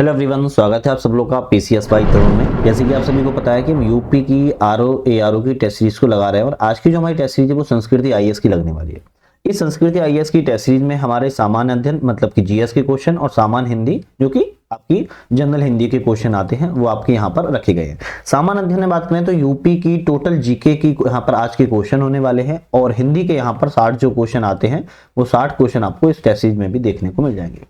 Hello everyone, स्वागत है आप सब लोग का पीसीएस बाई तरुण में। जैसे कि आप सभी को पता है कि हम यूपी की आरओ की टेस्ट सीरीज को लगा रहे हैं और आज की जो हमारी टेस्ट सीरीज है वो संस्कृति आईएएस की लगने वाली है। इस संस्कृति आईएएस की टेस्ट सीरीज में हमारे सामान्य अध्ययन मतलब कि जीएस के क्वेश्चन और सामान्य हिंदी जो कि आपकी जनरल हिंदी के क्वेश्चन आते हैं वो आपके यहाँ पर रखे गए हैं। सामान्य अध्ययन में बात करें तो यूपी की टोटल जीके की यहाँ पर आज के क्वेश्चन होने वाले हैं और हिंदी के यहाँ पर 60 जो क्वेश्चन आते हैं वो 60 क्वेश्चन आपको इस टेस्ट सीरीज में भी देखने को मिल जाएंगे।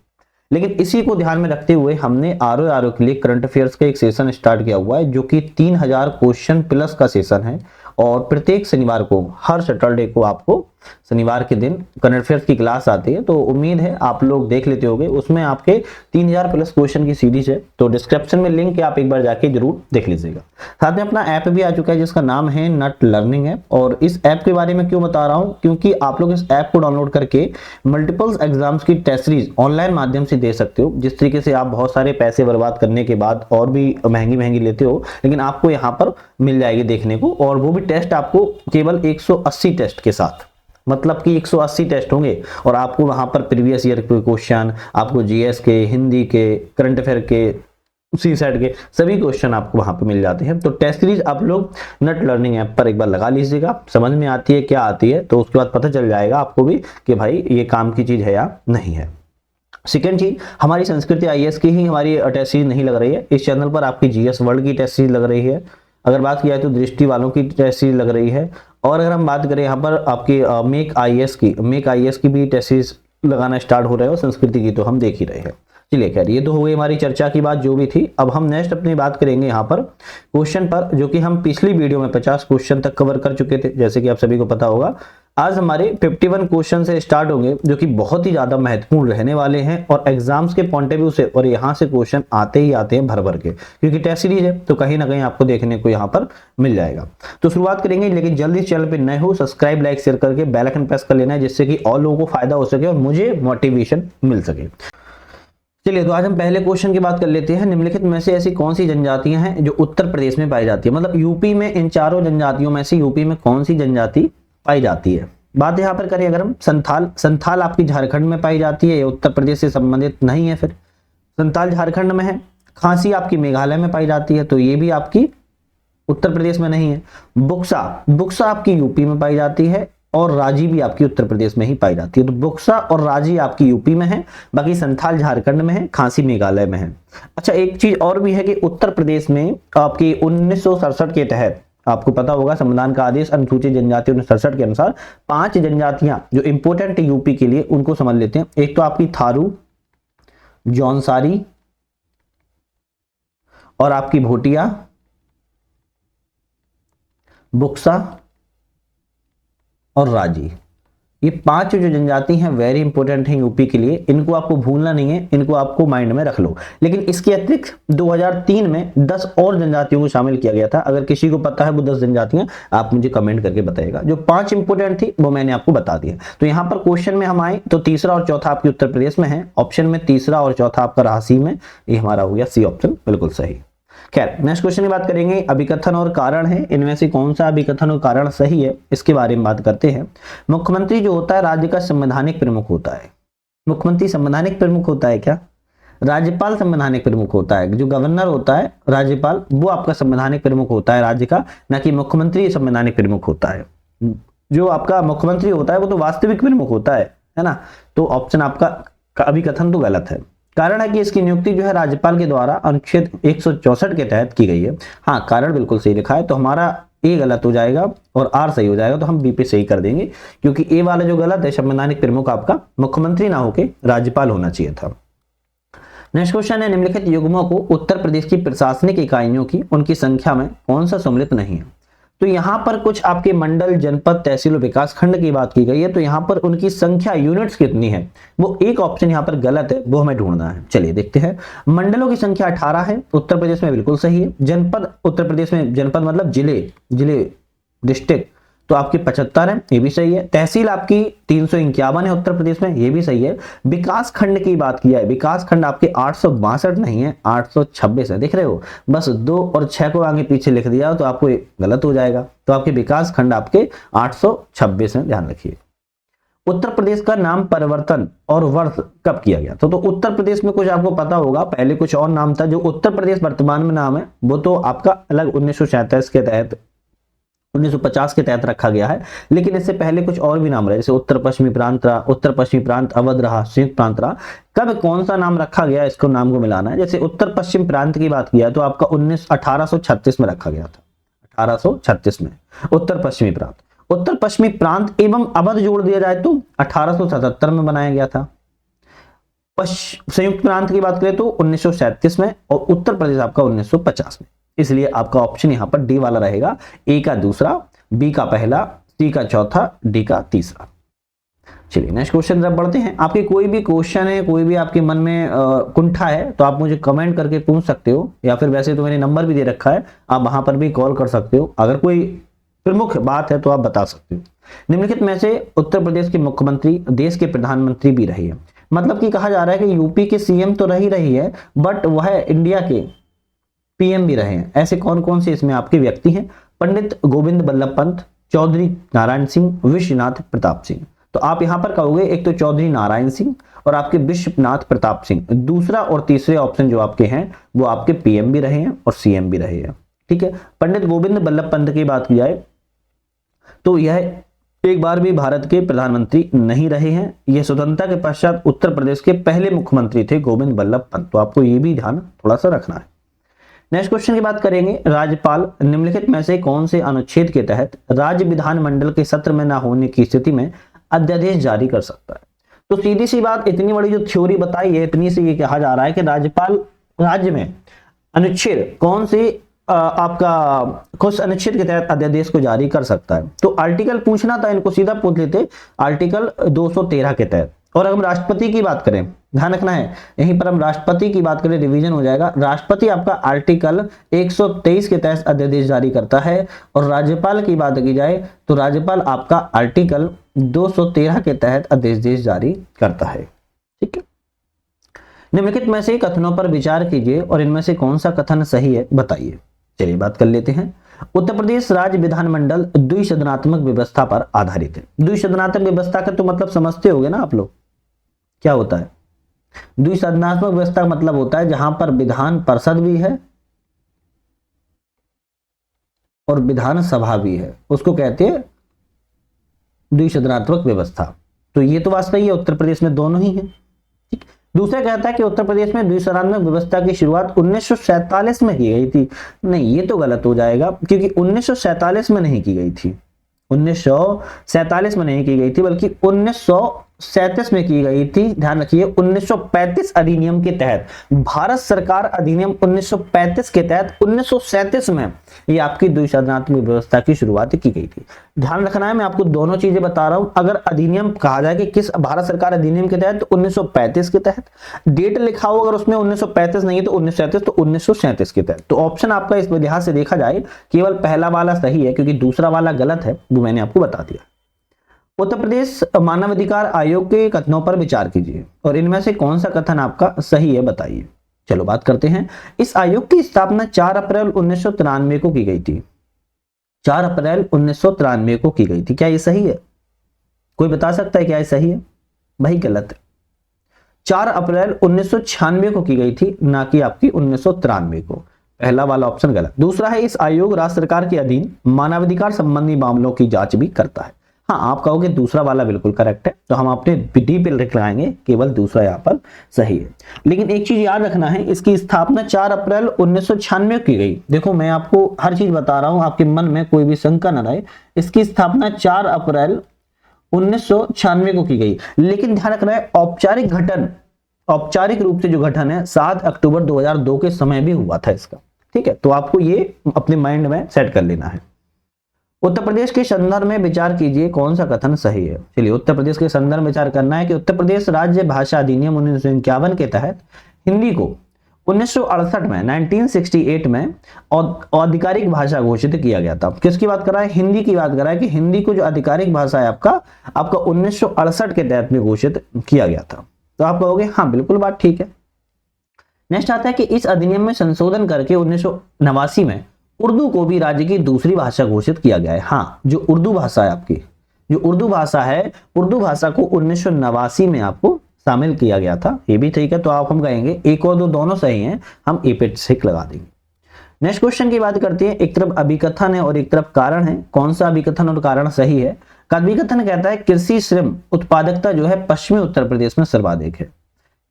लेकिन इसी को ध्यान में रखते हुए हमने आरओ के लिए करंट अफेयर्स का एक सेशन स्टार्ट किया हुआ है जो कि 3000 क्वेश्चन प्लस का सेशन है और प्रत्येक शनिवार को हर सैटरडे को आपको शनिवार के दिन करंट अफेयर्स की क्लास आती है। तो उम्मीद है आप लोग देख लेते होंगे, उसमें आपके 3000 प्लस क्वेश्चन की सीरीज है। तो डिस्क्रिप्शन में लिंक है, आप एक बार जाके जरूर देख लीजिएगा। साथ में अपना ऐप भी आ चुका है जिसका नाम है नट लर्निंग ऐप। और इस ऐप के बारे में क्यों बता रहा हूं, क्योंकि आप लोग इस ऐप को डाउनलोड करके मल्टीपल एग्जाम्स की टेस्ट सीरीज ऑनलाइन माध्यम से दे सकते हो। जिस तरीके से आप बहुत सारे पैसे बर्बाद करने के बाद और भी महंगी लेते हो, लेकिन आपको यहाँ पर मिल जाएगी देखने को, और वो भी टेस्ट आपको केवल 180 टेस्ट के साथ, मतलब कि 180 टेस्ट होंगे और आपको वहां पर प्रीवियस ईयर के क्वेश्चन, आपको जीएस के, हिंदी के, करंट अफेयर के, सी सेट के सभी क्वेश्चन आपको वहां पर मिल जाते हैं। तो टेस्ट सीरीज आप लोग नट लर्निंग ऐप पर एक बार लगा लीजिएगा, समझ में आती है क्या आती है, तो उसके बाद पता चल जाएगा आपको भी कि भाई ये काम की चीज है या नहीं है। सेकेंड चीज, हमारी संस्कृति आईएएस की ही हमारी टेस्ट सीरीज नहीं लग रही है, इस चैनल पर आपकी जीएस वर्ल्ड की टेस्ट सीरीज लग रही है। अगर बात किया तो दृष्टि वालों की टेस्ट सीरीज लग रही है। और अगर हम बात करें यहाँ पर आपकी मेक आईएएस की भी टेस्ट सीरीज लगाना स्टार्ट हो रहा है और संस्कृति की तो हम देख ही रहे हैं। चलिए खैर, ये तो हो गई हमारी चर्चा की बात जो भी थी। अब हम नेक्स्ट अपनी बात करेंगे यहाँ पर क्वेश्चन पर, जो कि हम पिछली वीडियो में 50 क्वेश्चन तक कवर कर चुके थे, जैसे कि आप सभी को पता होगा। आज हमारे 51 क्वेश्चन से स्टार्ट होंगे जो कि बहुत ही ज्यादा महत्वपूर्ण रहने वाले हैं और एग्जाम्स के पॉइंट ऑफ व्यू से, और यहाँ से क्वेश्चन आते ही आते हैं भर भर के, क्योंकि टेस्ट सीरीज है तो कहीं ना कहीं आपको देखने को यहाँ पर मिल जाएगा। तो शुरुआत करेंगे, लेकिन जल्दी चैनल पे नए हो सब्सक्राइब, लाइक, शेयर करके बेल आइकन प्रेस कर लेना है, जिससे कि और लोगों को फायदा हो सके और मुझे मोटिवेशन मिल सके। चलिए, तो आज हम पहले क्वेश्चन की बात कर लेते हैं। निम्नलिखित में से ऐसी कौन सी जनजातियां हैं जो उत्तर प्रदेश में पाई जाती है, मतलब यूपी में इन चारों जनजातियों में से यूपी में कौन सी जनजाति पाई जाती है। बात यहाँ पर करें अगर हम संथाल आपकी झारखंड में पाई जाती है, ये उत्तर प्रदेश से संबंधित नहीं है, फिर संथाल झारखंड में है। खासी आपकी मेघालय में पाई जाती है, तो ये भी आपकी उत्तर प्रदेश में नहीं है। बुक्सा आपकी यूपी में पाई जाती है और राजी भी आपकी उत्तर प्रदेश में ही पाई जाती है। तो बुक्सा और राजी आपकी यूपी में है, बाकी संथाल झारखंड में है, खासी मेघालय में है। अच्छा, एक चीज और भी है कि उत्तर प्रदेश में आपकी 1967 के तहत, आपको पता होगा संविधान का आदेश अनुसूचित जनजाति 1967 के अनुसार 5 जनजातियां जो इंपोर्टेंट यूपी के लिए, उनको समझ लेते हैं। एक तो आपकी थारू, जौनसारी और आपकी भोटिया, बुक्सा और राजी। ये 5 जो जनजाति हैं वेरी इंपॉर्टेंट हैं यूपी के लिए, इनको आपको भूलना नहीं है, इनको आपको माइंड में रख लो। लेकिन इसके अतिरिक्त 2003 में 10 और जनजातियों को शामिल किया गया था। अगर किसी को पता है वो 10 जनजातियां, आप मुझे कमेंट करके बताइएगा। जो 5 इंपॉर्टेंट थी वो मैंने आपको बता दिया। तो यहाँ पर क्वेश्चन में हम आए तो तीसरा और चौथा आपके उत्तर प्रदेश में है, ऑप्शन में तीसरा और चौथा आपका राशि में, ये हमारा हो गया सी ऑप्शन, बिल्कुल सही। खैर, नेक्स्ट क्वेश्चन की बात करेंगे। अभिकथन और कारण है, इनमें से कौन सा अभिकथन और कारण सही है, इसके बारे में बात करते हैं। मुख्यमंत्री जो होता है राज्य का संवैधानिक प्रमुख होता है। मुख्यमंत्री संवैधानिक प्रमुख होता है क्या? राज्यपाल संवैधानिक प्रमुख होता है। जो गवर्नर होता है राज्यपाल, वो आपका संवैधानिक प्रमुख होता है राज्य का, ना कि मुख्यमंत्री संवैधानिक प्रमुख होता है। जो आपका मुख्यमंत्री होता है वो तो वास्तविक प्रमुख होता है ना। तो ऑप्शन आपका अभिकथन तो गलत है। कारण है कि इसकी नियुक्ति जो है राज्यपाल के द्वारा अनुच्छेद 164 के तहत की गई है। हाँ, कारण बिल्कुल सही लिखा है, तो हमारा ए गलत हो जाएगा और आर सही हो जाएगा, तो हम बी पे सही कर देंगे, क्योंकि ए वाला जो गलत है, संवैधानिक प्रमुख आपका मुख्यमंत्री ना होके राज्यपाल होना चाहिए था। नेक्स्ट क्वेश्चन है, निम्नलिखित युग्मों को उत्तर प्रदेश की प्रशासनिक इकाइयों की उनकी संख्या में कौन सा सम्मिलित नहीं है। तो यहाँ पर कुछ आपके मंडल, जनपद, तहसील और विकास खंड की बात की गई है, तो यहाँ पर उनकी संख्या यूनिट्स कितनी है, वो एक ऑप्शन यहाँ पर गलत है, वो हमें ढूंढना है। चलिए देखते हैं। मंडलों की संख्या 18 है, उत्तर प्रदेश में बिल्कुल सही है। जनपद, उत्तर प्रदेश में जनपद मतलब जिले डिस्ट्रिक्ट, तो आपकी 75 है, ये भी सही है। तहसील आपकी 351 है उत्तर प्रदेश में, ये भी सही है। विकास खंड की बात किया है, विकास खंड आपके 862 नहीं है, 826 है, देख रहे हो। बस 2 और 6 को आगे पीछे लिख दिया तो आपको गलत हो जाएगा। तो आपके विकास खंड आपके 826 है, ध्यान रखिए। उत्तर प्रदेश का नाम परिवर्तन और वर्ष कब किया गया? तो उत्तर प्रदेश में कुछ आपको पता होगा, पहले कुछ और नाम था। जो उत्तर प्रदेश वर्तमान में नाम है वो तो आपका अलग 1937 के तहत 1950 के तहत रखा गया है, लेकिन इससे पहले कुछ और भी नाम रहे, जैसे उत्तर पश्चिमी प्रांत रहा, उत्तर पश्चिमी प्रांत अवध रहा, संयुक्त प्रांत रहा। कब कौन सा नाम रखा गया, इसको नाम को मिलाना है। जैसे उत्तर पश्चिम प्रांत की बात किया तो आपका 1836 में रखा गया था, 1836 में उत्तर पश्चिमी प्रांत। उत्तर पश्चिमी प्रांत एवं अवध जोड़ दिया जाए तो 1877 में बनाया गया था। संयुक्त प्रांत की बात करें तो 1937 में, और उत्तर प्रदेश आपका 1950 में। इसलिए आपका ऑप्शन यहां पर डी वाला रहेगा, ए का दूसरा, बी का पहला, सी का चौथा, डी का तीसरा। चलिए नेक्स्ट क्वेश्चन जब बढ़ते हैं। आपके कोई भी क्वेश्चन है, कोई भी आपके मन में कुंठा है तो आप मुझे कमेंट करके पूछ सकते हो, या फिर वैसे तो मैंने नंबर भी दे रखा है, आप वहां पर भी कॉल कर सकते हो। अगर कोई प्रमुख बात है तो आप बता सकते हो। निम्नलिखित में से उत्तर प्रदेश के मुख्यमंत्री देश के प्रधानमंत्री भी रही है। मतलब कि कहा जा रहा है कि यूपी के सीएम तो रही है, बट वह इंडिया के पीएम भी रहे हैं। ऐसे कौन कौन से इसमें आपके व्यक्ति हैं? पंडित गोविंद बल्लभ पंत, चौधरी नारायण सिंह, विश्वनाथ प्रताप सिंह। तो आप यहां पर कहोगे एक तो चौधरी नारायण सिंह और आपके विश्वनाथ प्रताप सिंह। दूसरा और तीसरे ऑप्शन जो आपके हैं वो आपके पीएम भी रहे हैं और सीएम भी रहे हैं। ठीक है, पंडित गोविंद बल्लभ पंत की बात की जाए तो यह एक बार भी भारत के प्रधानमंत्री नहीं रहे हैं। यह स्वतंत्रता के पश्चात उत्तर प्रदेश के पहले मुख्यमंत्री थे, गोविंद बल्लभ पंत। तो आपको यह भी ध्यान थोड़ा सा रखना है। नेक्स्ट क्वेश्चन की बात करेंगे। राज्यपाल निम्नलिखित में से कौन से अनुच्छेद के तहत राज्य विधानमंडल के सत्र में न होने की स्थिति में अध्यादेश जारी कर सकता है? तो सीधी सी बात, इतनी बड़ी जो थ्योरी बताई है, इतनी से ये कहा जा रहा है कि राज्यपाल राज्य में अनुच्छेद कौन से आपका कुछ अनुच्छेद के तहत अध्यादेश को जारी कर सकता है। तो आर्टिकल पूछना था, इनको सीधा पूछ लेते, आर्टिकल 213 के तहत। और अगर हम राष्ट्रपति की बात करें, ध्यान रखना है यहीं पर हम राष्ट्रपति की बात करें, रिवीजन हो जाएगा। राष्ट्रपति आपका आर्टिकल 123 के तहत अध्यादेश जारी करता है, और राज्यपाल की बात की जाए तो राज्यपाल आपका आर्टिकल 213 के तहत अध्यादेश जारी करता है। ठीक है, निम्नलिखित में से कथनों पर विचार कीजिए और इनमें से कौन सा कथन सही है बताइए। चलिए बात कर लेते हैं। उत्तर प्रदेश राज्य विधानमंडल द्विसदनात्मक व्यवस्था पर आधारित है। द्विसदनात्मक व्यवस्था का तो मतलब समझते होंगे ना आप लोग, क्या होता है? द्विसदनात्मक व्यवस्था का मतलब होता है जहां पर विधान परिषद भी है और विधानसभा भी है, उसको कहते हैं द्विसदनात्मक व्यवस्था। तो ये तो बात सही है, उत्तर प्रदेश में दोनों ही है। ठीक, दूसरा कहता है कि उत्तर प्रदेश में द्विसदनात्मक व्यवस्था की शुरुआत 1947 में की गई थी। नहीं, ये तो गलत हो जाएगा, क्योंकि 1947 में नहीं की गई थी, 1947 में नहीं की गई थी, बल्कि 1937 में की गई थी। ध्यान रखिए, 1935 अधिनियम के तहत, भारत सरकार अधिनियम 1935 के तहत 1937 में ये आपकी द्विसदनात्मक व्यवस्था की शुरुआत की गई थी। ध्यान रखना है, मैं आपको दोनों चीजें बता रहा हूं। अगर अधिनियम कहा जाए कि किस भारत सरकार अधिनियम के तहत, तो 1935 के तहत। डेट लिखा हो अगर उसमें 1935 नहीं है तो 1937, तो 1937 के तहत। तो ऑप्शन आपका इस लिहाज से देखा जाए केवल पहला वाला सही है, क्योंकि दूसरा वाला गलत है, वो मैंने आपको बता दिया। उत्तर प्रदेश मानवाधिकार आयोग के कथनों पर विचार कीजिए और इनमें से कौन सा कथन आपका सही है बताइए। चलो बात करते हैं। इस आयोग की स्थापना 4 अप्रैल 1993 को की गई थी। 4 अप्रैल 1993 को की गई थी। क्या ये सही है? कोई बता सकता है क्या ये सही है? भाई गलत है। 4 अप्रैल 1996 को की गई थी, ना कि आपकी 1993 को। पहला वाला ऑप्शन गलत। दूसरा है, इस आयोग राज्य सरकार के अधीन मानवाधिकार संबंधी मामलों की जांच भी करता है। हाँ, आप कहोगे दूसरा वाला बिल्कुल करेक्ट है, तो हम अपने डी पे लिख लगाएंगे, केवल दूसरा यहाँ पर सही है। लेकिन एक चीज याद रखना है, इसकी स्थापना 4 अप्रैल 1996 की गई। देखो मैं आपको हर चीज बता रहा हूं, आपके मन में कोई भी शंका न रहे। इसकी स्थापना 4 अप्रैल 1996 को की गई, लेकिन ध्यान रखना है औपचारिक रूप से जो गठन है 7 अक्टूबर 2002 के समय भी हुआ था इसका। ठीक है, तो आपको ये अपने माइंड में सेट कर लेना है। उत्तर प्रदेश के संदर्भ में विचार कीजिए, कौन सा कथन सही है। चलिए, उत्तर प्रदेश के संदर्भ में विचार करना है कि उत्तर प्रदेश राज्य भाषा अधिनियम 1951 के तहत हिंदी को 1968 में 1968 में आधिकारिक भाषा घोषित किया गया था। किसकी बात कर रहा है? हिंदी की बात कर रहा है कि हिंदी को जो आधिकारिक भाषा है आपका 1968 के तहत में घोषित किया गया था। तो आप कहोगे हाँ बिल्कुल बात ठीक है। नेक्स्ट आता है कि इस अधिनियम में संशोधन करके 1989 में उर्दू को भी राज्य की दूसरी भाषा घोषित किया गया है। हाँ, जो उर्दू भाषा है आपकी, जो उर्दू भाषा है, उर्दू भाषा को 1989 में आपको शामिल किया गया था। ये भी ठीक है, तो आप हम कहेंगे एक और दो दोनों सही हैं, हम ए पे टिक लगा देंगे। नेक्स्ट क्वेश्चन की बात करते हैं। एक तरफ अभिकथन है और एक तरफ कारण है, कौन सा अभिकथन और कारण सही है? अभिकथन कहता है कृषि श्रम उत्पादकता जो है पश्चिमी उत्तर प्रदेश में सर्वाधिक है।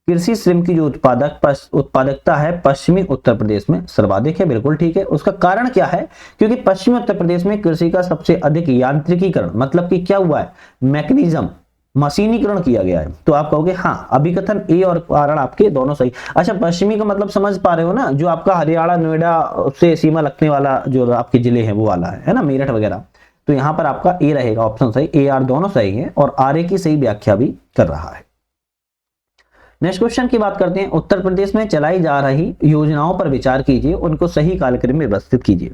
कृषि श्रम की जो उत्पादकता है पश्चिमी उत्तर प्रदेश में सर्वाधिक है, बिल्कुल ठीक है। उसका कारण क्या है? क्योंकि पश्चिमी उत्तर प्रदेश में कृषि का सबसे अधिक यांत्रिकीकरण, मतलब कि क्या हुआ है, मैकेनिज्म, मशीनीकरण किया गया है। तो आप कहोगे हाँ, अभिकथन ए और कारण आपके दोनों सही। अच्छा, पश्चिमी का मतलब समझ पा रहे हो ना, जो आपका हरियाणा नोएडा से सीमा लगने वाला जो आपके जिले हैं वो वाला है ना, मेरठ वगैरह। तो यहां पर आपका ए रहेगा ऑप्शन सही, ए आर दोनों सही है और आर ए की सही व्याख्या भी कर रहा है। नेक्स्ट क्वेश्चन की बात करते हैं। उत्तर प्रदेश में चलाई जा रही योजनाओं पर विचार कीजिए, उनको सही कालक्रम में व्यवस्थित कीजिए।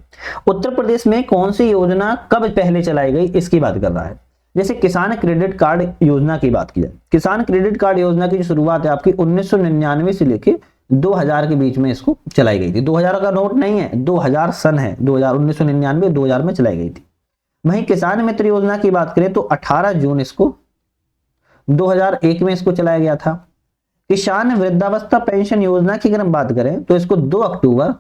उत्तर प्रदेश में कौन सी योजना कब पहले चलाई गई, इसकी बात कर रहा है। जैसे किसान क्रेडिट कार्ड योजना की बात की जाए, किसान क्रेडिट कार्ड योजना की जो शुरुआत है आपकी 1999 से लेके 2000 के बीच में इसको चलाई गई थी। 2000 का नोट नहीं है, 2000 सन है, 1999 2000 में चलाई गई थी। वहीं किसान मित्र योजना की बात करें तो 18 जून इसको 2001 में इसको चलाया गया था। किसान वृद्धावस्था पेंशन योजना की अगर हम बात करें तो इसको 2 अक्टूबर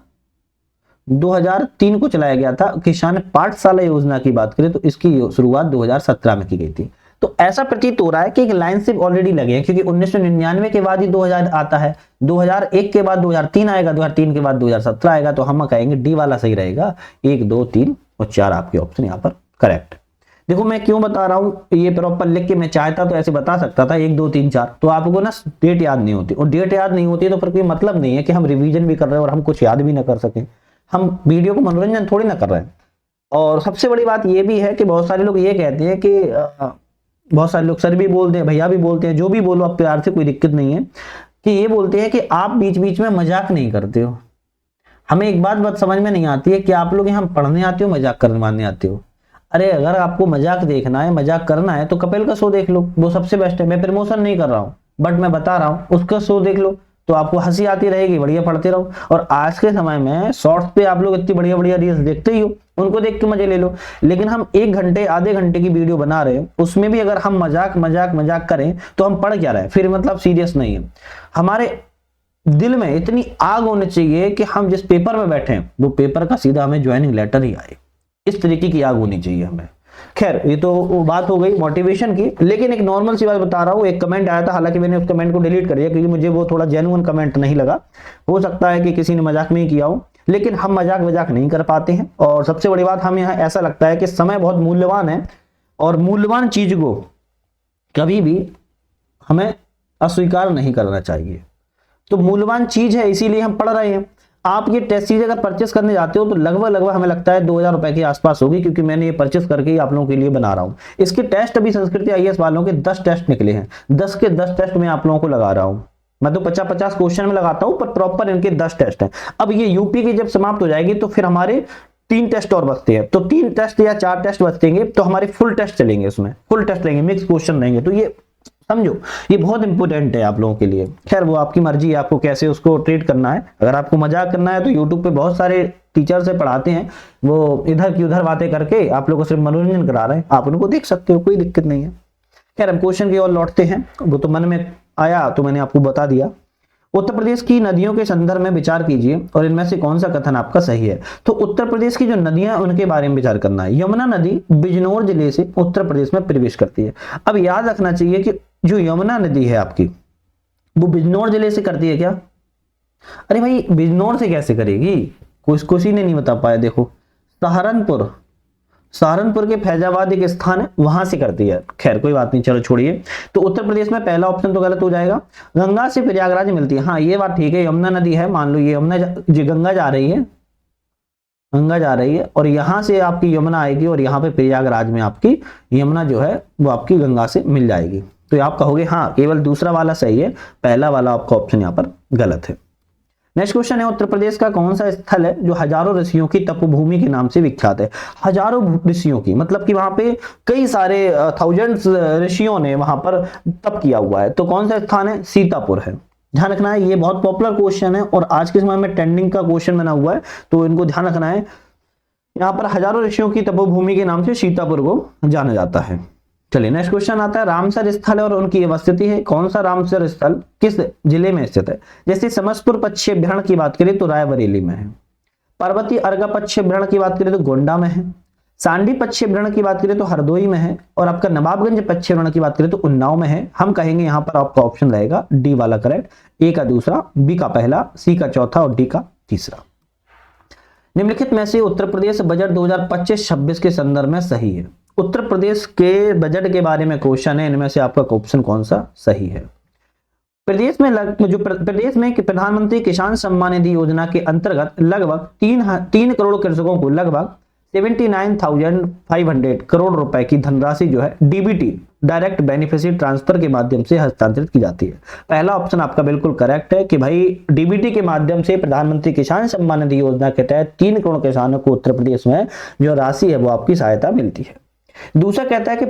2003 को चलाया गया था। किसान पाठशाला योजना की बात करें तो इसकी शुरुआत 2017 में की गई थी। तो ऐसा प्रतीत हो रहा है कि एक लाइन शिप ऑलरेडी लगे हैं, क्योंकि 1999 के बाद ही 2000 आता है, 2001 के बाद 2003 आएगा, 2003 के बाद 2017 आएगा। तो हम कहेंगे डी वाला सही रहेगा। 1 2 3 और 4 आपके ऑप्शन यहाँ पर करेक्ट। देखो मैं क्यों बता रहा हूं, ये प्रॉपर लिख के मैं चाहता तो ऐसे बता सकता था 1 2 3 4, तो आपको ना डेट याद नहीं होती, और डेट याद नहीं होती तो फिर कोई मतलब नहीं है कि हम रिवीजन भी कर रहे हैं और हम कुछ याद भी ना कर सकें। हम वीडियो को मनोरंजन थोड़ी ना कर रहे हैं। और सबसे बड़ी बात ये भी है कि बहुत सारे लोग ये कहते हैं कि बहुत सारे लोग, सर भी बोलते हैं, भैया भी बोलते हैं, जो भी बोलो आप प्यार से, कोई दिक्कत नहीं है, कि ये बोलते हैं कि आप बीच बीच में मजाक नहीं करते हो। हमें एक बात समझ में नहीं आती है कि आप लोग यहाँ पढ़ने आते हो, मजाक करवाने आते हो। अरे अगर आपको मजाक देखना है, मजाक करना है, तो कपिल का शो देख लो, वो सबसे बेस्ट है। मैं प्रमोशन नहीं कर रहा हूँ, बट मैं बता रहा हूँ, उसका शो देख लो तो आपको हंसी आती रहेगी, बढ़िया पढ़ते रहो। और आज के समय में शॉर्ट्स पे आप लोग इतनी बढ़िया बढ़िया रील्स देखते ही हो, उनको देख के मजे ले लो। लेकिन हम 1 घंटे आधे घंटे की वीडियो बना रहे हैं, उसमें भी अगर हम मजाक मजाक मजाक करें तो हम पढ़ क्या रहे हैं, फिर मतलब सीरियस नहीं है। हमारे दिल में इतनी आग होनी चाहिए कि हम जिस पेपर में बैठे हैं वो पेपर का सीधा हमें ज्वाइनिंग लेटर ही आए, इस तरीके की आग होनी चाहिए हमें। खैर ये तो वो बात हो गई मोटिवेशन की, लेकिन एक नॉर्मल सी बात बता रहा हूँ। एक कमेंट आया था, हालांकि मैंने उस कमेंट को डिलीट कर दिया क्योंकि मुझे वो थोड़ा जेन्युइन कमेंट नहीं लगा। हो सकता है कि किसी ने मजाक में ही किया हो, लेकिन हम मजाक मजाक नहीं कर पाते हैं। और सबसे बड़ी बात, हमें यहाँ ऐसा लगता है कि समय बहुत मूल्यवान है और मूल्यवान चीज को कभी भी हमें अस्वीकार नहीं करना चाहिए। तो मूल्यवान चीज है, इसीलिए हम पढ़ रहे हैं। आप ये टेस्ट सीरीज अगर परचेस करने जाते हो तो लगभग हमें लगता है 2000 रुपए के आसपास होगी, क्योंकि मैंने ये परचेस करके ही आप लोगों के लिए बना रहा हूं। इसके टेस्ट अभी संस्कृति आईएएस वालों के 10 टेस्ट निकले हैं, 10 के 10 टेस्ट मैं आप लोगों को लगा रहा हूं। मैं तो 50-50 क्वेश्चन में लगाता हूं, पर प्रॉपर इनके 10 टेस्ट हैं। अब ये यूपी की जब समाप्त हो जाएगी तो फिर हमारे 3 टेस्ट और बचते हैं, तो 3 टेस्ट या 4 टेस्ट बचेंगे, तो हमारे फुल टेस्ट चलेंगे, उसमें फुल टेस्ट लेंगे, मिक्स क्वेश्चन लेंगे। तो ये समझो, ये बहुत इंपॉर्टेंट है आप लोगों के लिए। खैर वो आपकी मर्जी है, आपको कैसे उसको ट्रीट करना है। अगर आपको मजाक करना है तो यूट्यूब पे बहुत सारे टीचर से पढ़ाते हैं, वो इधर की उधर बातें करके आप लोगों को सिर्फ मनोरंजन करा रहे हैं, आप उनको देख सकते हो, कोई दिक्कत नहीं है। खैर हम क्वेश्चन की ओर लौटते हैं, वो तो मन में आया तो मैंने आपको बता दिया। उत्तर प्रदेश की नदियों के संदर्भ में विचार कीजिए और इनमें से कौन सा कथन आपका सही है। तो उत्तर प्रदेश की जो नदियां, उनके बारे में विचार करना है। यमुना नदी बिजनौर जिले से उत्तर प्रदेश में प्रवेश करती है। अब याद रखना चाहिए कि जो यमुना नदी है आपकी, वो बिजनौर जिले से करती है क्या? अरे भाई बिजनौर से कैसे करेगी, किसी ने नहीं बता पाया। देखो सहारनपुर के फैजाबाद एक स्थान है, वहां से करती है। खैर कोई बात नहीं, चलो छोड़िए। तो उत्तर प्रदेश में पहला ऑप्शन तो गलत हो जाएगा। गंगा से प्रयागराज मिलती है, हाँ ये बात ठीक है। यमुना नदी है, मान लो ये गंगा जा रही है, गंगा जा रही है और यहां से आपकी यमुना आएगी और यहाँ पे प्रयागराज में आपकी यमुना जो है वो आपकी गंगा से मिल जाएगी। तो आप कहोगे हाँ केवल दूसरा वाला सही है, पहला वाला आपका ऑप्शन यहाँ पर गलत है। नेक्स्ट क्वेश्चन है, उत्तर प्रदेश का कौन सा स्थल है जो हजारों ऋषियों की तपोभूमि के नाम से विख्यात है? हजारों ऋषियों की, मतलब कि वहां पे कई सारे थाउजेंड्स ऋषियों ने वहां पर तप किया हुआ है। तो कौन सा स्थान है? सीतापुर है। ध्यान रखना है, ये बहुत पॉपुलर क्वेश्चन है और आज के समय में ट्रेंडिंग का क्वेश्चन बना हुआ है, तो इनको ध्यान रखना है। यहाँ पर हजारों ऋषियों की तपोभूमि के नाम से सीतापुर को जाना जाता है। चलिए नेक्स्ट क्वेश्चन आता है, रामसर स्थल और उनकी अवस्थिति है। कौन सा रामसर स्थल किस जिले में स्थित है? जैसे समस्तपुर पश्चिम अभ्यारण्य की बात करें तो रायबरेली में है। पर्वतीय अर्गा पश्चिम अभ्यारण्य की बात करें तो गोंडा में है। सांडी पश्चिम अभ्यारण्य की बात करें तो हरदोई में है। और आपका नवाबगंज पश्चिम अभ्यारण्य की बात करें तो उन्नाव में है। हम कहेंगे यहाँ पर आपका ऑप्शन रहेगा डी वाला करेक्ट, ए का दूसरा, बी का पहला, सी का चौथा और डी का तीसरा। निम्नलिखित में से उत्तर प्रदेश बजट 2025-26 के संदर्भ में सही है। उत्तर प्रदेश के बजट के बारे में क्वेश्चन है, इनमें से आपका ऑप्शन कौन सा सही है? प्रदेश में प्रधानमंत्री किसान सम्मान निधि योजना के अंतर्गत लगभग 3 करोड़ कृषकों को लगभग 79,500 करोड़ रुपए की धनराशि जो है डीबीटी डायरेक्ट बेनिफिशियरी ट्रांसफर के माध्यम से हस्तांतरित की जाती है। पहला ऑप्शन आपका बिल्कुल करेक्ट है कि भाई डीबीटी के माध्यम से प्रधानमंत्री किसान सम्मान निधि योजना के तहत 3 करोड़ किसानों को उत्तर प्रदेश में जो राशि है वो आपकी सहायता मिलती है। दूसरा कहता है कि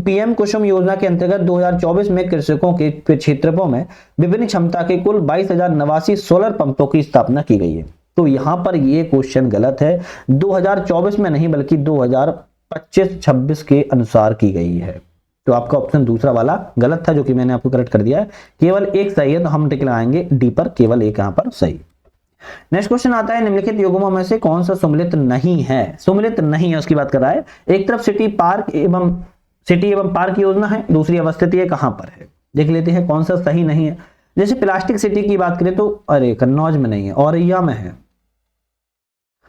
पीएम कुसुम योजना के अंतर्गत 2024 में कृषकों के क्षेत्रों में विभिन्न क्षमता के कुल 22,089 सोलर पंपों की स्थापना की गई है। तो यहां पर ये क्वेश्चन गलत है, 2024 में नहीं बल्कि 2025-26 के अनुसार की गई है। तो आपका ऑप्शन दूसरा वाला गलत था, जो कि मैंने आपको करेक्ट कर दिया है। केवल एक सही है, तो हम टिक लगाएंगे डी पर, केवल एक यहां पर सही। नेक्स्ट क्वेश्चन आता है, निम्नलिखित युग्मों में से कौन सा सम्मिलित नहीं है? सम्मिलित नहीं है उसकी बात कर रहा है। एक तरफ सिटी एवं पार्क योजना है, दूसरी अवस्थिति है कहां पर है, देख लेते हैं कौन सा सही नहीं है। जैसे प्लास्टिक सिटी की बात करें तो अरे कन्नौज में नहीं है, औरैया में है,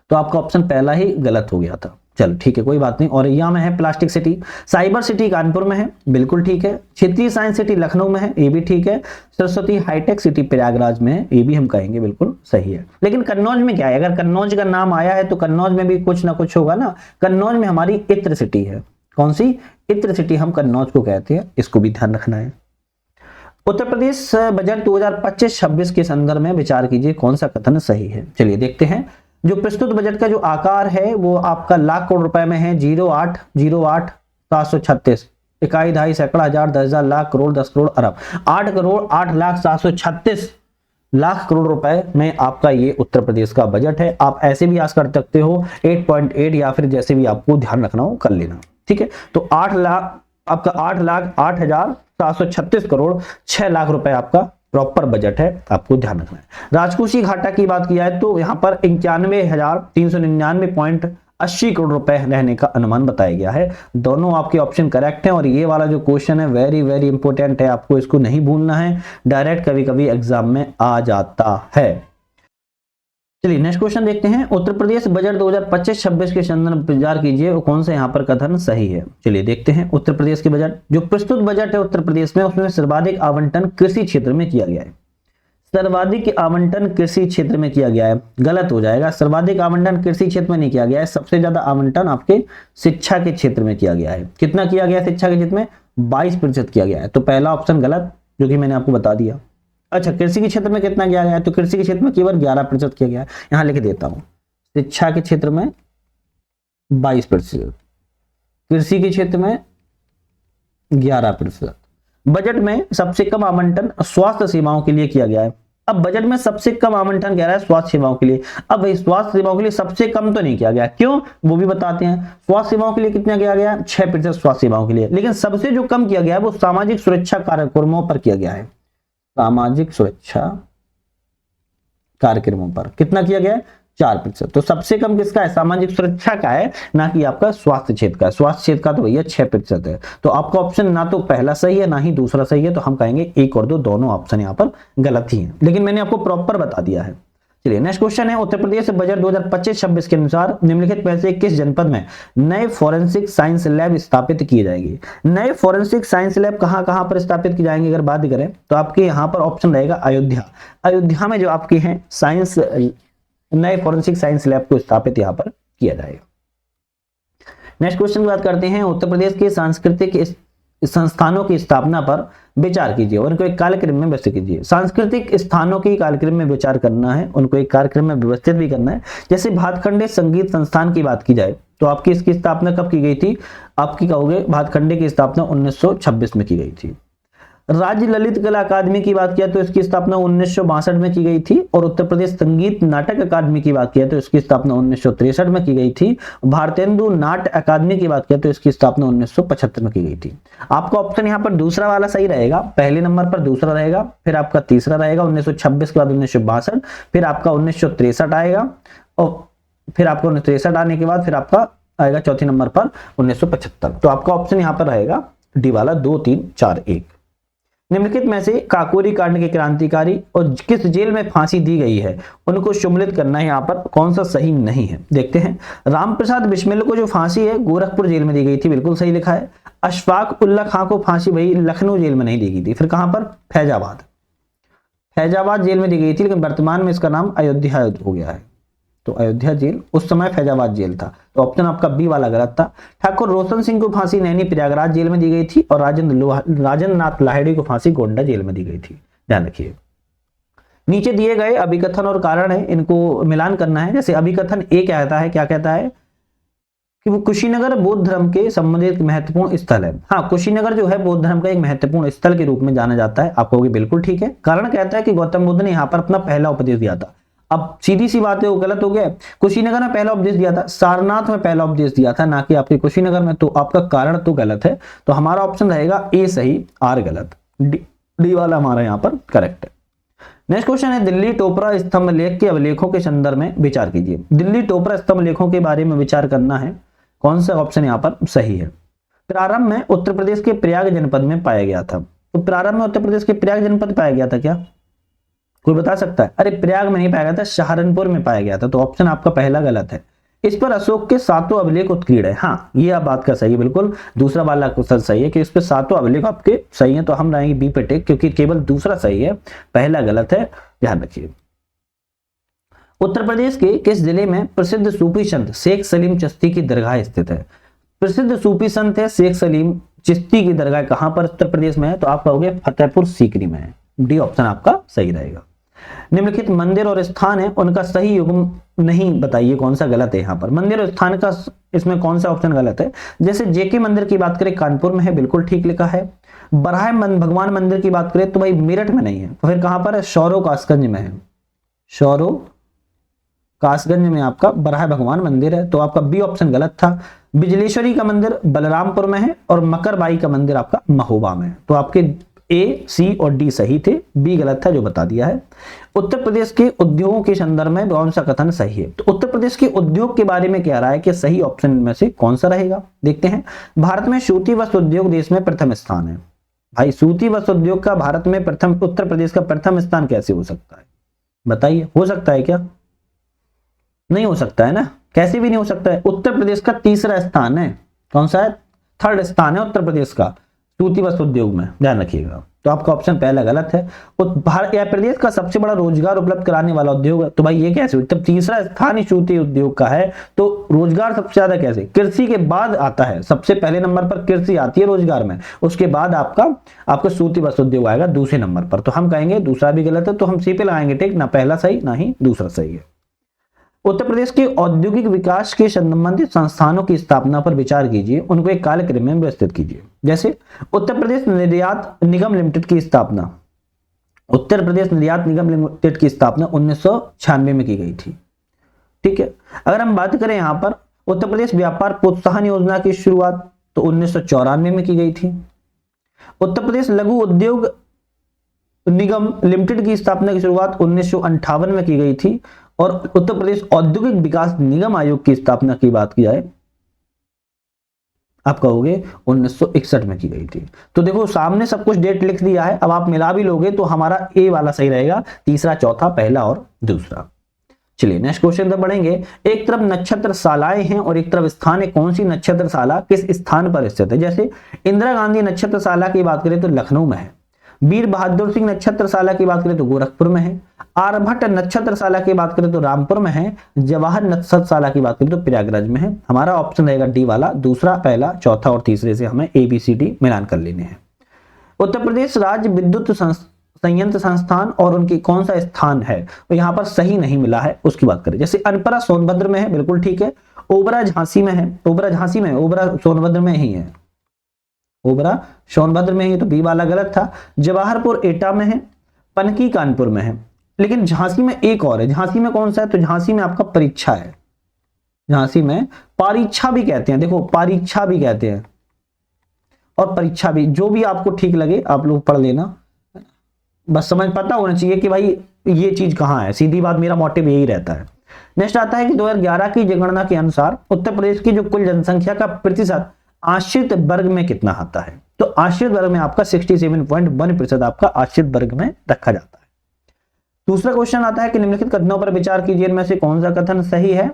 तो आपका ऑप्शन पहला ही गलत हो गया था। चलो ठीक है, कोई बात नहीं, औरैया में है plastic city. Cyber city Kanpur में है, बिल्कुल ठीक है। क्षेत्रीय साइंस सिटी लखनऊ में है, ये भी ठीक है। सरस्वती हाईटेक सिटी प्रयागराज में है, ये भी हम कहेंगे बिल्कुल सही है। लेकिन कन्नौज में क्या है? अगर कन्नौज का नाम आया है तो कन्नौज में भी कुछ ना कुछ होगा ना। कन्नौज में हमारी इत्र सिटी है। कौन सी? इत्र सिटी हम कन्नौज को कहते हैं, इसको भी ध्यान रखना है। उत्तर प्रदेश बजट 2025-26 के संदर्भ में विचार कीजिए, कौन सा कथन सही है? चलिए देखते हैं। जो प्रस्तुत बजट का जो आकार है वो आपका लाख करोड़ रुपए में है। 08,08,736 इकाई, दहाई, सैकड़ा, हजार, 10,000, लाख, करोड़, 10 करोड़, अरब। 8 करोड़ 8,07,36 लाख करोड़ रुपए में आपका ये उत्तर प्रदेश का बजट है। आप ऐसे भी आस कर सकते हो 8.8 या फिर जैसे भी आपको ध्यान रखना हो कर लेना, ठीक है। तो 8,08,0736 करोड़ 6 लाख रुपए आपका प्रॉपर बजट है, आपको ध्यान रखना है। राजकोषीय घाटा की बात किया है तो यहां पर 91,399.80 करोड़ रुपए रहने का अनुमान बताया गया है। दोनों आपके ऑप्शन करेक्ट हैं। और ये वाला जो क्वेश्चन है वेरी वेरी इंपॉर्टेंट है, आपको इसको नहीं भूलना है, डायरेक्ट कभी कभी एग्जाम में आ जाता है। चलिए नेक्स्ट क्वेश्चन देखते हैं। उत्तर प्रदेश बजट 2025-26 के संदर्भ में विचार कीजिए, वो कौन सा यहाँ पर कथन सही है। चलिए देखते हैं। उत्तर प्रदेश के बजट, जो प्रस्तुत बजट है उत्तर प्रदेश में, उसमें सर्वाधिक आवंटन कृषि क्षेत्र में किया गया है। सर्वाधिक आवंटन कृषि क्षेत्र में किया गया है, गलत हो जाएगा। सर्वाधिक आवंटन कृषि क्षेत्र में नहीं किया गया है, सबसे ज्यादा आवंटन आपके शिक्षा के क्षेत्र में किया गया है। कितना किया गया शिक्षा के क्षेत्र में? 22% किया गया है। तो पहला ऑप्शन गलत, जो कि मैंने आपको बता दिया। अच्छा, कृषि के क्षेत्र में कितना किया गया है? तो कृषि के क्षेत्र में केवल 11% किया गया है। यहां लिख देता हूं, शिक्षा के क्षेत्र में 22%, कृषि के क्षेत्र में 11%। बजट में सबसे कम आवंटन स्वास्थ्य सेवाओं के लिए किया गया है। अब बजट में सबसे कम आवंटन कह रहा है स्वास्थ्य सेवाओं के लिए। अब भाई स्वास्थ्य सेवाओं के लिए सबसे कम तो नहीं किया गया, क्यों वो भी बताते हैं। स्वास्थ्य सेवाओं के लिए कितना किया गया? 6% स्वास्थ्य सेवाओं के लिए। लेकिन सबसे जो कम किया गया है वो सामाजिक सुरक्षा कार्यक्रमों पर किया गया है। सामाजिक सुरक्षा कार्यक्रमों पर कितना किया गया है? 4%। तो सबसे कम किसका है? सामाजिक सुरक्षा का है, ना कि आपका स्वास्थ्य क्षेत्र का। स्वास्थ्य क्षेत्र का तो भैया 6% है। तो आपका ऑप्शन ना तो पहला सही है ना ही दूसरा सही है। तो हम कहेंगे एक और दो दोनों ऑप्शन यहाँ पर गलत ही है, लेकिन मैंने आपको प्रॉपर बता दिया है। चलिए नेक्स्ट क्वेश्चन है। उत्तर प्रदेश बजट 2025-26 के अनुसार निम्नलिखित में से किस जनपद में नए फॉरेंसिक साइंस लैब स्थापित किए जाएंगे? नए फॉरेंसिक साइंस लैब कहां पर स्थापित किए जाएंगे? अगर बात करें तो आपके यहां पर ऑप्शन रहेगा अयोध्या। अयोध्या में जो आपके हैं साइंस नए फॉरेंसिक साइंस लैब को स्थापित यहां पर किया जाएगा। नेक्स्ट क्वेश्चन की बात करते हैं। उत्तर प्रदेश के सांस्कृतिक संस्थानों की स्थापना पर विचार कीजिए और उनको एक कार्यक्रम में व्यवस्थित कीजिए। सांस्कृतिक स्थानों की कार्यक्रम में विचार करना है, उनको एक कार्यक्रम में व्यवस्थित भी करना है। जैसे भातखंडे संगीत संस्थान की बात की जाए तो आपकी इसकी स्थापना कब की गई थी? आपकी कहोगे भातखंडे की स्थापना 1926 में की गई थी। राज्य ललित कला अकादमी की बात किया तो इसकी स्थापना 1962 में की गई थी, और उत्तर प्रदेश संगीत नाटक अकादमी की बात किया तो इसकी स्थापना 1963 में की गई थी। भारतेंदु नाट्य अकादमी की बात किया तो इसकी स्थापना 1975 में की गई थी। आपका ऑप्शन यहाँ पर दूसरा वाला सही रहेगा, पहले नंबर पर दूसरा रहेगा, फिर आपका तीसरा रहेगा 1926 के बाद 1962, फिर आपका 1963 आएगा, और फिर आपका 1963 आने के बाद फिर आपका आएगा चौथे नंबर पर 1975। तो आपका ऑप्शन यहाँ पर रहेगा डी वाला 2, 3, 4, 1। निम्नलिखित में से काकोरी कांड के क्रांतिकारी और किस जेल में फांसी दी गई है उनको सम्मिलित करना है, यहाँ पर कौन सा सही नहीं है देखते हैं। रामप्रसाद बिस्मिल को जो फांसी है गोरखपुर जेल में दी गई थी, बिल्कुल सही लिखा है। अशफाक उल्ला खां को फांसी वही लखनऊ जेल में नहीं दी गई थी, फिर कहां पर, फैजाबाद, फैजाबाद जेल में दी गई थी, लेकिन वर्तमान में इसका नाम अयोध्या हो गया है। तो अयोध्या जेल उस समय फैजाबाद जेल था, तो ऑप्शन आपका बी वाला गलत था। ठाकुर रोशन सिंह को फांसी नैनी प्रयागराज जेल में दी गई थी, और राजेंद्र नाथ लाहिड़ी को फांसी गोंडा जेल में दी गई थी, ध्यान रखिए। नीचे दिए गए अभिकथन और कारण है, इनको मिलान करना है। जैसे अभिकथन ए कहता है, क्या कहता है कि वो कुशीनगर बौद्ध धर्म के संबंधित महत्वपूर्ण स्थल है। हाँ, कुशीनगर जो है बौद्ध धर्म का एक महत्वपूर्ण स्थल के रूप में जाना जाता है, आप कहोगे बिल्कुल ठीक है। कारण कहता है कि गौतम बुद्ध ने यहाँ पर अपना पहला उपदेश दिया था। अब सीधी सी बात है, वो गलत हो गया। कुशीनगर में पहला उपदेश दिया था, सारनाथ में पहला उपदेश दिया था, ना कि आपके कुशीनगर में, तो आपका कारण तो गलत है। तो हमारा ऑप्शन रहेगा ए सही, आर गलत, डी वाला हमारा यहाँ पर करेक्ट है। नेक्स्ट क्वेश्चन है, दिल्ली टोपरा स्तंभ लेख के अभिलेखों के संदर्भ में विचार कीजिए। दिल्ली टोपरा स्तंभ लेखों के बारे में विचार करना है, कौन सा ऑप्शन यहाँ पर सही है। प्रारंभ में उत्तर प्रदेश के प्रयाग जनपद में पाया गया था, तो प्रारंभ में उत्तर प्रदेश के प्रयाग जनपद पाया गया था क्या, कोई बता सकता है? अरे प्रयाग में नहीं पाया गया था, सहारनपुर में पाया गया था, तो ऑप्शन आपका पहला गलत है। इस पर अशोक के 7 अभिलेख उत्कीर्ण है। हाँ, ये आप बात का सही है, बिल्कुल दूसरा वाला क्वेश्चन सही है कि इस पर 7 अभिलेख आपके सही है, तो हम रहेंगे बी पे टिक, क्योंकि केवल दूसरा सही है, पहला गलत है, ध्यान रखिए। उत्तर प्रदेश के किस जिले में प्रसिद्ध सूफी संत शेख सलीम चिश्ती की दरगाह स्थित है? प्रसिद्ध सूफी संत है शेख सलीम चिश्ती की दरगाह कहां पर उत्तर प्रदेश में है? तो आप कहोगे फतेहपुर सीकरी में है, डी ऑप्शन आपका सही रहेगा। निम्नलिखित मंदिर और स्थान है, उनका सही युग्म नहीं बताइए, कौन सा गलत है यहाँ पर। मंदिर और स्थान का इसमें कौन सा ऑप्शन गलत है? जैसे जेके मंदिर की बात करें कानपुर में है, बिल्कुल ठीक लिखा है। बराह भगवान मंदिर की बात करें तो भाई मेरठ में नहीं है, तो फिर कहां पर है? शौरो कासगंज में है, शौरो कासगंज में आपका बराह भगवान मंदिर है, तो आपका बी ऑप्शन गलत था। बिजलेश्वरी का मंदिर बलरामपुर में है, और मकरबाई का मंदिर आपका महोबा में है, तो आपके ए, सी और डी सही थे, बी गलत था जो बता दिया है। उत्तर प्रदेश के उद्योगों के संदर्भ में कौन सा कथन सही है? तो उत्तर प्रदेश के उद्योग के बारे में कह रहा है कि सही ऑप्शन में से कौन सा रहेगा, देखते हैं। भारत में सूती वस्त्र उद्योग देश में प्रथम स्थान है। भाई सूती वस्त्र उद्योग का भारत में प्रथम, उत्तर प्रदेश का प्रथम स्थान कैसे हो सकता है बताइए? हो सकता है क्या? नहीं हो सकता है ना, कैसे भी नहीं हो सकता है। उत्तर प्रदेश का तीसरा स्थान है, कौन सा है? 3rd स्थान है उत्तर प्रदेश का सूती वस्त्र उद्योग में, ध्यान रखिएगा। तो आपका ऑप्शन पहला गलत है। भारत या प्रदेश का सबसे बड़ा रोजगार उपलब्ध कराने वाला उद्योग है, तो भाई ये कैसे? तब तीसरा स्थान ही सूती उद्योग का है, तो रोजगार सबसे ज्यादा कैसे? कृषि के बाद आता है, सबसे पहले नंबर पर कृषि आती है रोजगार में, उसके बाद आपका सूती वस्त्र उद्योग आएगा दूसरे नंबर पर। तो हम कहेंगे दूसरा भी गलत है, तो हम सी पे लगाएंगे ठीक, ना पहला सही ना ही दूसरा सही है। उत्तर प्रदेश के औद्योगिक विकास के संबंधित संस्थानों की स्थापना पर विचार कीजिए, उनको एक कालक्रम में व्यवस्थित कीजिए। जैसे उत्तर प्रदेश निर्यात निगम लिमिटेड की स्थापना, उत्तर प्रदेश निर्यात निगम लिमिटेड की स्थापना 1996 में की गई थी, ठीक है। अगर हम बात करें यहाँ पर उत्तर प्रदेश व्यापार प्रोत्साहन योजना की शुरुआत तो 1994 में की गई थी। उत्तर प्रदेश लघु उद्योग निगम लिमिटेड की स्थापना की शुरुआत 1958 में की गई थी, और उत्तर प्रदेश औद्योगिक विकास निगम आयोग की स्थापना की बात की जाए आप कहोगे 1961 में की गई थी। तो देखो सामने सब कुछ डेट लिख दिया है, अब आप मिला भी लोगे तो हमारा ए वाला सही रहेगा, तीसरा चौथा पहला और दूसरा। चलिए नेक्स्ट क्वेश्चन तक बढ़ेंगे। एक तरफ नक्षत्र शालाएं हैं और एक तरफ स्थान है, कौन सी नक्षत्रशाला किस स्थान पर स्थित है? जैसे इंदिरा गांधी नक्षत्रशाला की बात करें तो लखनऊ में है, वीर बहादुर सिंह नक्षत्रशाला की बात करें तो गोरखपुर में है, आर्यभट्ट नक्षत्रशाला की बात करें तो रामपुर में है, जवाहर नक्षत्रशाला की बात करें तो प्रयागराज में है। हमारा ऑप्शन रहेगा डी वाला, दूसरा पहला चौथा और तीसरे से हमें ABCD मिलान कर लेने हैं। उत्तर प्रदेश राज्य विद्युत संयंत्र संस्थान और उनकी कौन सा स्थान है, तो यहाँ पर सही नहीं मिला है, उसकी बात करें। जैसे अनपरा सोनभद्र में है, बिल्कुल ठीक है। ओबरा झांसी में है, ओबरा झांसी में, ओबरा सोनभद्र में ही है, ओबरा सोनभद्र में है, तो बी वाला गलत था। जवाहरपुर एटा में है, पनकी कानपुर में है। लेकिन झांसी में एक और है, झांसी में कौन सा है, तो झांसी में आपका परीक्षा है, झांसी में परीक्षा भी कहते हैं, देखो परीक्षा भी कहते हैं और परीक्षा भी, जो भी आपको ठीक लगे आप लोग पढ़ लेना, बस समझ पता होना चाहिए कि भाई ये चीज कहाँ है, सीधी बात, मेरा मोटिव यही रहता है। नेक्स्ट आता है कि 2011 की जनगणना के अनुसार उत्तर प्रदेश की जो कुल जनसंख्या का प्रतिशत आश्रित वर्ग में कितना आता है, तो आश्रित वर्ग में आपका 67.1% आपका आश्रित वर्ग में रखा जाता है। दूसरा क्वेश्चन आता है कि निम्नलिखित कथनों पर विचार कीजिए, इनमें से कौन सा कथन सही है।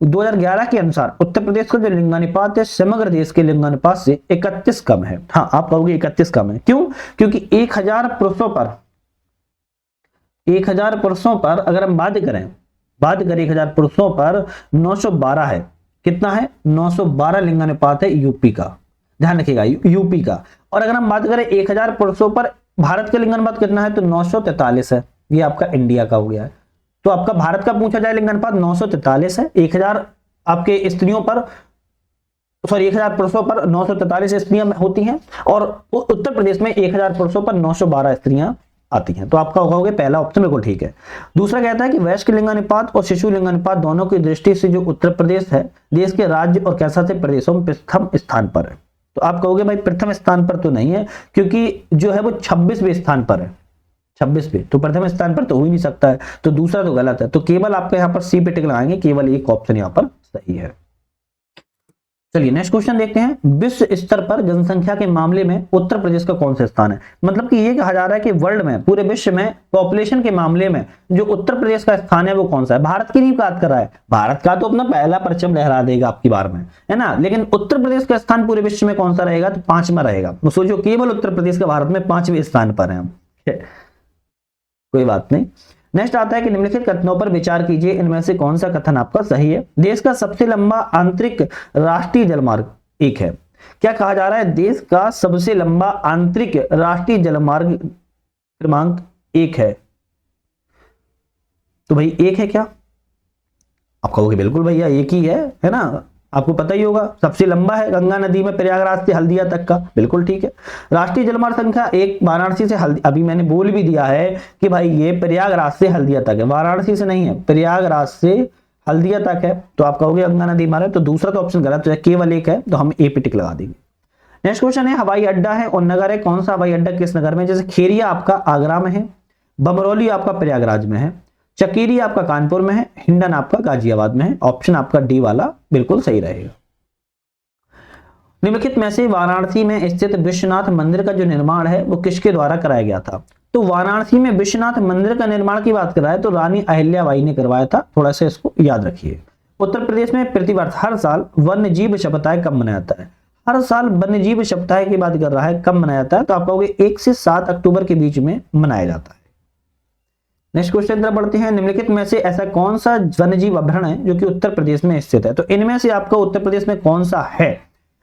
2011 के अनुसार उत्तर प्रदेश का जो लिंगानुपात है समग्र देश के लिंगानुपात से 31 कम है। हाँ, आप कहोगे 31 कम है, क्यों? क्योंकि 1000 पुरुषों पर अगर हम बात करें 1000 पुरुषों पर 912 है, कितना है, 912 लिंगानुपात है यूपी का, ध्यान रखिएगा यूपी का। और अगर हम बात करें 1000 पुरुषों पर भारत का लिंगानुपात कितना है, तो 943 है, ये आपका इंडिया का हो गया है। तो आपका भारत का पूछा जाए लिंगानुपात 943 है, 1000 आपके स्त्रियों पर, सॉरी 1000 पुरुषों पर 943 स्त्रियां होती हैं, और उत्तर प्रदेश में 1000 पुरुषों पर 912 स्त्रियां आती हैं। तो आपका होगा पहला ऑप्शन बिल्कुल ठीक है। दूसरा कहता है कि वयस्क लिंगानुपात और शिशु लिंगानुपात दोनों की दृष्टि से जो उत्तर प्रदेश है देश के राज्य और कैसा से प्रदेशों में प्रथम स्थान पर है। तो आप कहोगे भाई प्रथम स्थान पर तो नहीं है, क्योंकि जो है वो 26वें स्थान पर है, 26वें, तो प्रथम स्थान पर तो हो ही नहीं सकता है, तो दूसरा तो गलत है। तो केवल आपका यहाँ पर सी पे टिक लगाएंगे, केवल एक ऑप्शन यहाँ पर सही है। चलिए नेक्स्ट क्वेश्चन देखते हैं। विश्व स्तर पर जनसंख्या के मामले में उत्तर प्रदेश का कौन सा स्थान है, मतलब कि ये कहा जा रहा है कि वर्ल्ड में, पूरे विश्व में पॉपुलेशन के मामले में जो उत्तर प्रदेश का स्थान है वो कौन सा है। भारत की नहीं बात कर रहा है, भारत का तो अपना पहला परचम लहरा देगा आपकी बार में, है ना, लेकिन उत्तर प्रदेश का स्थान पूरे विश्व में कौन सा रहेगा, तो 5वां रहेगा। तो सोचो केवल उत्तर प्रदेश का भारत में 5वें स्थान पर है हम, कोई बात नहीं। नेक्स्ट आता है कि निम्नलिखित कथनों पर विचार कीजिए, इनमें से कौन सा कथन आपका सही है। देश का सबसे लंबा आंतरिक राष्ट्रीय जलमार्ग एक है। क्या कहा जा रहा है, देश का सबसे लंबा आंतरिक राष्ट्रीय जलमार्ग क्रमांक 1 है। तो भाई 1 है क्या, आप कहोगे बिल्कुल भैया एक ही है ना, आपको पता ही होगा सबसे लंबा है, गंगा नदी में प्रयागराज से हल्दिया तक का, बिल्कुल ठीक है। राष्ट्रीय जलमार्ग संख्या 1 वाराणसी से हल्दिया, अभी मैंने बोल भी दिया है कि भाई ये प्रयागराज से हल्दिया तक है, वाराणसी से नहीं है, प्रयागराज से हल्दिया तक है। तो आप कहोगे गंगा नदी मारे, तो दूसरा तो ऑप्शन गलत है, केवल एक है, तो हम ए पे टिक लगा देंगे। नेक्स्ट क्वेश्चन है, हवाई अड्डा है और नगर है, कौन सा हवाई अड्डा किस नगर में, जैसे खेरिया आपका आगरा में है, बमरौली आपका प्रयागराज में है, चकेरी आपका कानपुर में है, हिंडन आपका गाजियाबाद में है। ऑप्शन आपका डी वाला बिल्कुल सही रहेगा। निम्नलिखित में से वाराणसी में स्थित विश्वनाथ मंदिर का जो निर्माण है वो किसके द्वारा कराया गया था। तो वाराणसी में विश्वनाथ मंदिर का निर्माण की बात कर रहा है तो रानी अहिल्याबाई ने करवाया था, थोड़ा सा इसको याद रखिए। उत्तर प्रदेश में प्रतिवर्ष हर साल वन्य जीव सप्ताह कब मनाया जाता है, हर साल वन्य जीव सप्ताह की बात कर रहा है, कब मनाया जाता है, तो आप कहोगे 1 से 7 अक्टूबर के बीच में मनाया जाता है। नेक्स्ट क्वेश्चन तरफ बढ़ते हैं। निम्नलिखित में से ऐसा कौन सा वन्यजीव अभयारण्य है जो कि उत्तर प्रदेश में स्थित है, तो इनमें से आपका उत्तर प्रदेश में कौन सा है।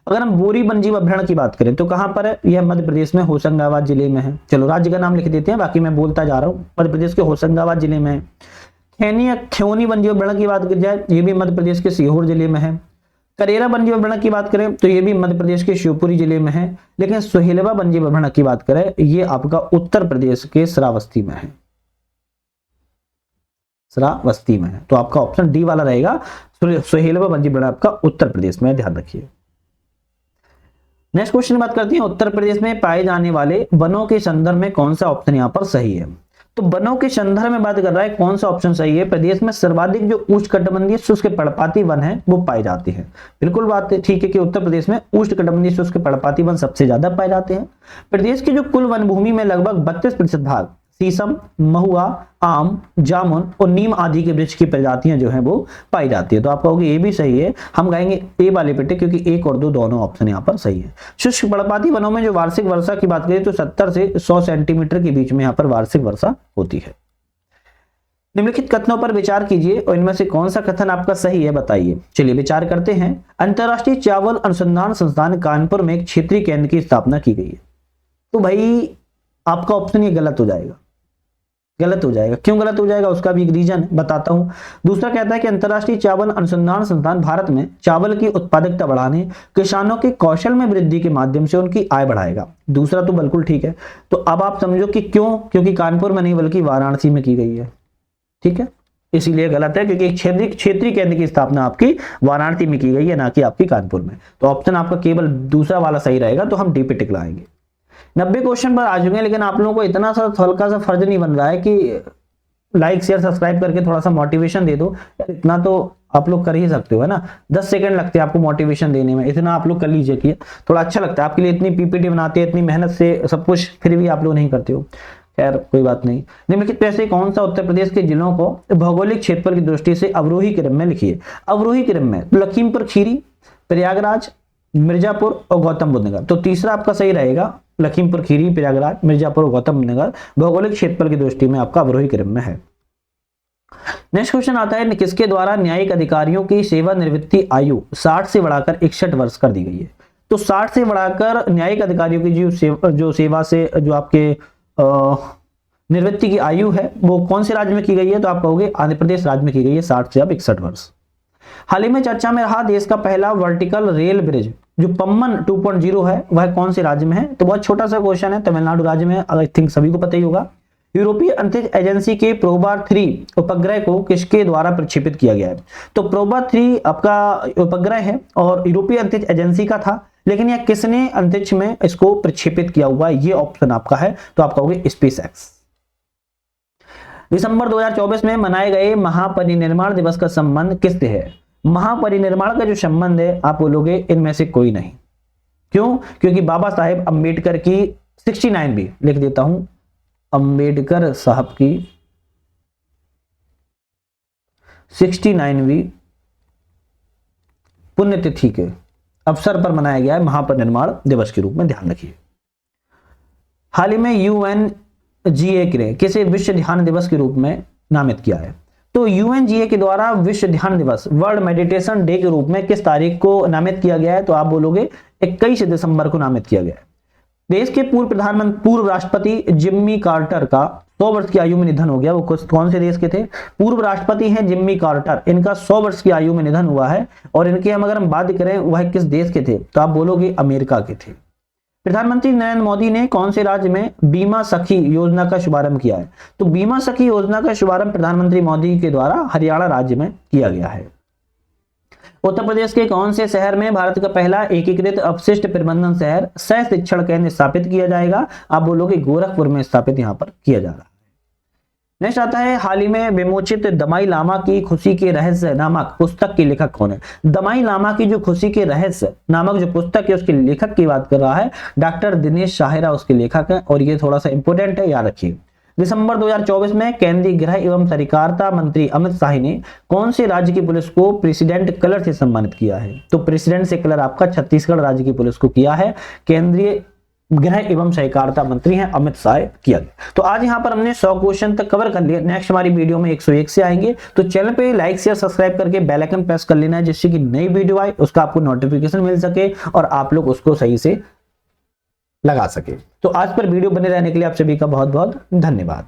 अगर हम बोरी वन्यजीव अभयारण्य की बात करें तो कहां पर है, यह मध्य प्रदेश में होशंगाबाद जिले में है। चलो राज्य का नाम लिख देते हैं, बाकी मैं बोलता जा रहा हूं, मध्य प्रदेश के होशंगाबाद जिले में है। खैनी वन्यजीव अभयारण्य की बात की जाए ये भी मध्य प्रदेश के सीहोर जिले में है। करेरा वन्यजीव अभयारण्य की बात करें तो ये भी मध्य प्रदेश के शिवपुरी जिले में है। लेकिन सोहेलवा वन्यजीव अभयारण्य की बात करें ये आपका उत्तर प्रदेश के श्रावस्ती में है, श्रावस्ती में है। तो आपका ऑप्शन डी वाला रहेगा, सोहेलवा वन्यजीव अभयारण्य आपका उत्तर प्रदेश में, ध्यान रखिए। नेक्स्ट क्वेश्चन बात करते हैं, उत्तर प्रदेश में पाए जाने वाले वनों के संदर्भ में कौन सा ऑप्शन यहां पर सही है। तो वनों के संदर्भ में बात कर रहा है, कौन सा ऑप्शन सही है। प्रदेश में सर्वाधिक जो उष्णकटिबंधीय शुष्क पर्णपाती वन है वो पाए जाते हैं, बिल्कुल बात ठीक है कि उत्तर प्रदेश में उष्णकटिबंधीय शुष्क पर्णपाती वन सबसे ज्यादा पाए जाते हैं। प्रदेश की जो कुल वन भूमि में लगभग 32% भाग शीशम, महुआ, आम, जामुन और नीम आदि के वृक्ष की प्रजातियां जो हैं वो पाई जाती है। तो आप कहोगे ये भी सही है, हम कहेंगे ए वाले पे, क्योंकि 1 और 2 दोनों ऑप्शन यहाँ पर सही है। शुष्क पर्णपाती वनों में जो वार्षिक वर्षा की बात करें तो 70 से 100 सेंटीमीटर के बीच में यहाँ पर वार्षिक वर्षा होती है। निम्नलिखित कथनों पर विचार कीजिए और इनमें से कौन सा कथन आपका सही है, बताइए। चलिए विचार करते हैं। अंतरराष्ट्रीय चावल अनुसंधान संस्थान कानपुर में एक क्षेत्रीय केंद्र की स्थापना की गई है। तो भाई आपका ऑप्शन ये गलत हो जाएगा, गलत हो जाएगा। क्यों गलत हो जाएगा उसका भी एक रीजन बताता हूं। दूसरा कहता है कि अंतर्राष्ट्रीय चावल अनुसंधान संस्थान भारत में चावल की उत्पादकता बढ़ाने, किसानों के कौशल में वृद्धि के माध्यम से उनकी आय बढ़ाएगा। दूसरा तो बिल्कुल ठीक है। तो अब आप समझो कि क्यों, क्योंकि कानपुर में नहीं बल्कि वाराणसी में की गई है। ठीक है, इसीलिए गलत है, क्योंकि क्षेत्रीय केंद्र की स्थापना आपकी वाराणसी में की गई है, ना कि आपकी कानपुर में। तो ऑप्शन आपका केवल दूसरा वाला सही रहेगा, तो हम डी पे टिक लगाएंगे। 90 क्वेश्चन पर आ चुके हैं, लेकिन आप लोगों को इतना सा हल्का सा फर्ज नहीं बन रहा है कि लाइक शेयर सब्सक्राइब करके थोड़ा सा मोटिवेशन दे दो यार। इतना तो आप लोग कर ही सकते हो, है ना। 10 सेकंड लगते हैं आपको मोटिवेशन देने में, इतना आप लोग कर लीजिए कि थोड़ा अच्छा लगता है आपके लिए। इतनी पीपीटी बनाते हैं, इतनी मेहनत से सब कुछ, फिर भी आप लोग नहीं करते हो। खैर कोई बात नहीं। निम्नलिखित में से कौन सा उत्तर प्रदेश के जिलों को भौगोलिक क्षेत्रफल की दृष्टि से अवरोही क्रम में लिखिए। अवरोही क्रम में लखीमपुर खीरी, प्रयागराज, मिर्जापुर और गौतम बुद्ध नगर। तो तीसरा आपका सही रहेगा, लखीमपुर खीरी, प्रयागराज, मिर्जापुर और गौतम बुद्ध नगर भौगोलिक क्षेत्रफल की दृष्टि में आपका अवरोही क्रम में है। नेक्स्ट क्वेश्चन आता है, किसके द्वारा न्यायिक अधिकारियों की सेवानिवृत्ति आयु 60 से बढ़ाकर 61 वर्ष कर दी गई है। तो 60 से बढ़ाकर न्यायिक अधिकारियों की जो सेवा से जो आपके निवृत्ति की आयु है वो कौन से राज्य में की गई है। तो आप कहोगे आंध्र प्रदेश राज्य में की गई है, 60 से अब 61 वर्ष। हाल ही में चर्चा में रहा देश का पहला वर्टिकल रेल ब्रिज जो पम्बन 2.0 है, वह कौन से राज्य में है। तो बहुत छोटा सा क्वेश्चन है, तमिलनाडु राज्य में, आई थिंक सभी को पता ही होगा। यूरोपीय अंतरिक्ष एजेंसी के प्रोबार 3 उपग्रह को किसके द्वारा प्रक्षेपित किया गया है। तो प्रोबार 3 आपका उपग्रह है और यूरोपीय अंतरिक्ष एजेंसी का था, लेकिन यह किसने अंतरिक्ष में इसको प्रक्षेपित किया हुआ है, ये ऑप्शन आपका है। तो आप कहोगे स्पेस एक्स। दिसंबर 2024 में मनाए गए महापरिनिर्वाण दिवस का संबंध किससे है। महापरिनिर्वाण का जो संबंध है आप बोलोगे इनमें से कोई नहीं। क्यों, क्योंकि बाबा साहेब अंबेडकर की 69 भी लिख देता हूं, अंबेडकर साहब की 69वीं पुण्यतिथि के अवसर पर मनाया गया है महापरिनिर्वाण दिवस के रूप में, ध्यान रखिए। हाल ही में UNGA ने किसे विश्व ध्यान दिवस के रूप में नामित किया है। तो UNGA के द्वारा विश्व ध्यान दिवस, वर्ल्ड मेडिटेशन डे के रूप में किस तारीख को नामित किया गया है। तो आप बोलोगे 21 दिसंबर को नामित किया गया है। देश के पूर्व राष्ट्रपति जिम्मी कार्टर का 100 वर्ष की आयु में निधन हो गया। वो कौन से देश के थे, पूर्व राष्ट्रपति हैं जिम्मी कार्टर, इनका 100 वर्ष की आयु में निधन हुआ है। और इनके हम अगर हम बात करें वह किस देश के थे, तो आप बोलोगे अमेरिका के थे। प्रधानमंत्री नरेंद्र मोदी ने कौन से राज्य में बीमा सखी योजना का शुभारंभ किया है। तो बीमा सखी योजना का शुभारंभ प्रधानमंत्री मोदी के द्वारा हरियाणा राज्य में किया गया है। उत्तर प्रदेश के कौन से शहर में भारत का पहला एकीकृत अपशिष्ट प्रबंधन शहर सह शिक्षण केंद्र स्थापित किया जाएगा। आप बोलोगे गोरखपुर में स्थापित यहां पर किया जा रहा है। नेक्स्ट आता है, हाल ही में विमोचित दमाई लामा की खुशी के रहस्य नामक पुस्तक के लेखक कौन है। दमाई लामा की जो खुशी के रहस्य नामक जो पुस्तक है उसके लेखक की बात कर रहा है डॉक्टर दिनेश साहेरा, उसके लेखक है। और ये थोड़ा सा इंपोर्टेंट है, याद रखिए। दिसंबर 2024 में केंद्रीय गृह एवं सहकारिता मंत्री अमित शाह ने कौन से राज्य की पुलिस को प्रेसिडेंट कलर से सम्मानित किया है। तो प्रेसिडेंट से कलर आपका छत्तीसगढ़ राज्य की पुलिस को किया है, केंद्रीय गृह एवं सहकारिता मंत्री हैं अमित शाह किया गया। तो आज यहां पर हमने 100 क्वेश्चन तक कवर कर लिया। नेक्स्ट हमारी वीडियो में 101 से आएंगे। तो चैनल पे लाइक शेयर सब्सक्राइब करके बेल आइकन प्रेस कर लेना है, जिससे कि नई वीडियो आए उसका आपको नोटिफिकेशन मिल सके और आप लोग उसको सही से लगा सके। तो आज पर वीडियो बने रहने के लिए आप सभी का बहुत बहुत धन्यवाद।